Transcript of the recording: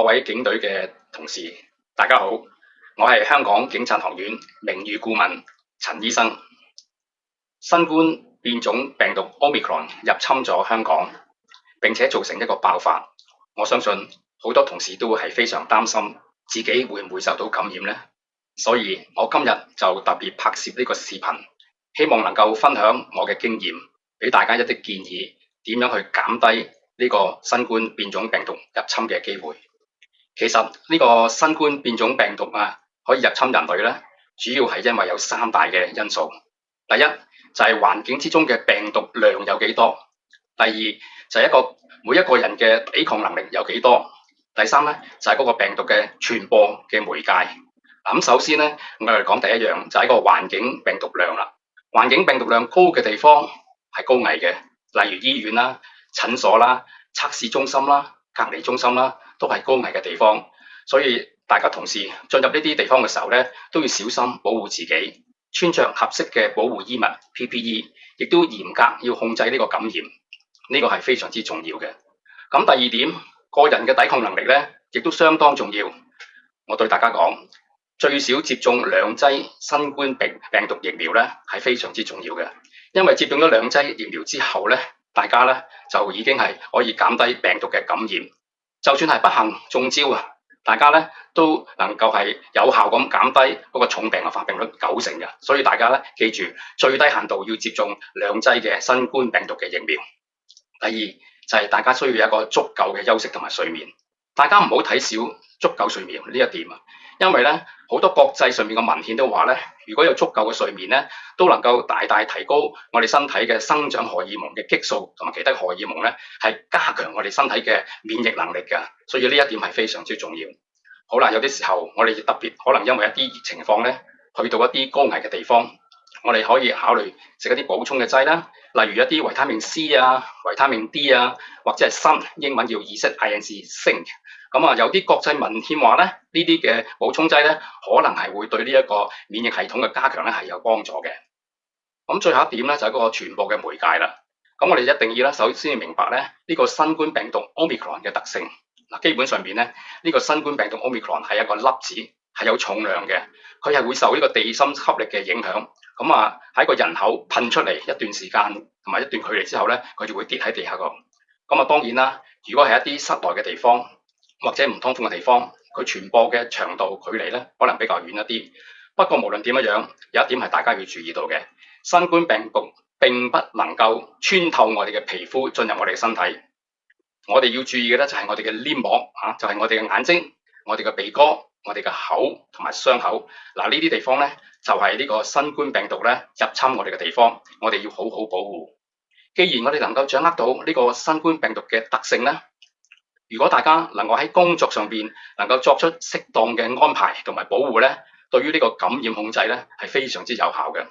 各位警隊嘅同事，大家好，我係香港警察學院名譽顧問陳醫生。新冠變種病毒 Omicron 入侵咗香港，並且造成一個爆發。我相信好多同事都係非常擔心自己會唔會受到感染呢？所以我今日就特別拍攝呢個視頻，希望能夠分享我嘅經驗，俾大家一啲建議，點樣去減低呢個新冠變種病毒入侵嘅機會。其實呢個新冠變種病毒可以入侵人類咧，主要係因為有三大嘅因素。第一就係環境之中嘅病毒量有幾多，第二就係每一個人嘅抵抗能力有幾多，第三咧就係嗰個病毒嘅傳播嘅媒介。咁首先咧，我哋講第一樣就係個環境病毒量啦。環境病毒量高嘅地方係高危嘅，例如醫院啦、診所啦、測試中心啦、隔離中心啦，都係高危嘅地方。所以大家同事進入呢啲地方嘅時候咧，都要小心保護自己，穿着合適嘅保護衣物 PPE， 亦都嚴格要控制呢個感染，呢個係非常之重要嘅。咁第二點，個人嘅抵抗能力咧，亦都相當重要。我對大家講，最少接種2劑新冠病毒疫苗咧，係非常之重要嘅。因為接種咗2劑疫苗之後咧，大家咧就已經係可以減低病毒嘅感染。就算係不幸中招大家咧都能夠係有效咁減低嗰個重病嘅發病率90%嘅。所以大家咧記住，最低限度要接種2劑嘅新冠病毒嘅疫苗。第二就係大家需要有一個足夠嘅休息同埋睡眠。大家唔好睇少足夠睡眠呢一點因為咧好多國際上面嘅文獻都話咧，如果有足夠嘅睡眠咧，都能夠大大提高我哋身體嘅生長荷爾蒙嘅激素同埋其他荷爾蒙咧，係加強我哋身體嘅免疫能力㗎。所以呢一點係非常之重要。好啦，有啲時候我哋特別可能因為一啲情況咧，去到一啲高危嘅地方，我哋可以考慮食一啲補充嘅劑啦，例如一啲維他命 C 維他命 D 或者係鋅，英文叫 Zinc。咁有啲國際文獻話咧，呢啲嘅補充劑咧，可能係會對呢一個免疫系統嘅加強咧係有幫助嘅。咁最後一點咧就係嗰個傳播嘅媒介啦。咁我哋一定要首先要明白咧呢個新冠病毒 Omicron 嘅特性。基本上面咧呢個新冠病毒 Omicron 係一個粒子，係有重量嘅，佢係會受呢個地心吸力嘅影響。咁喺個人口噴出嚟一段時間同埋一段距離之後咧，佢就會跌喺地下度。咁當然啦，如果係一啲室內嘅地方或者唔通風嘅地方，佢傳播嘅長度距離咧可能比較遠一啲。不過無論點樣，有一點係大家要注意到嘅，新冠病毒並不能夠穿透我哋嘅皮膚進入我哋嘅身體。我哋要注意嘅咧就係我哋嘅黏膜就係我哋嘅眼睛、我哋嘅鼻哥、我哋嘅口同埋傷口。呢啲地方咧就係呢個新冠病毒咧入侵我哋嘅地方，我哋要好好保護。既然我哋能夠掌握到呢個新冠病毒嘅特性咧，如果大家能夠喺工作上邊能夠作出適當嘅安排同埋保護咧，對於呢個感染控制咧係非常之有效嘅。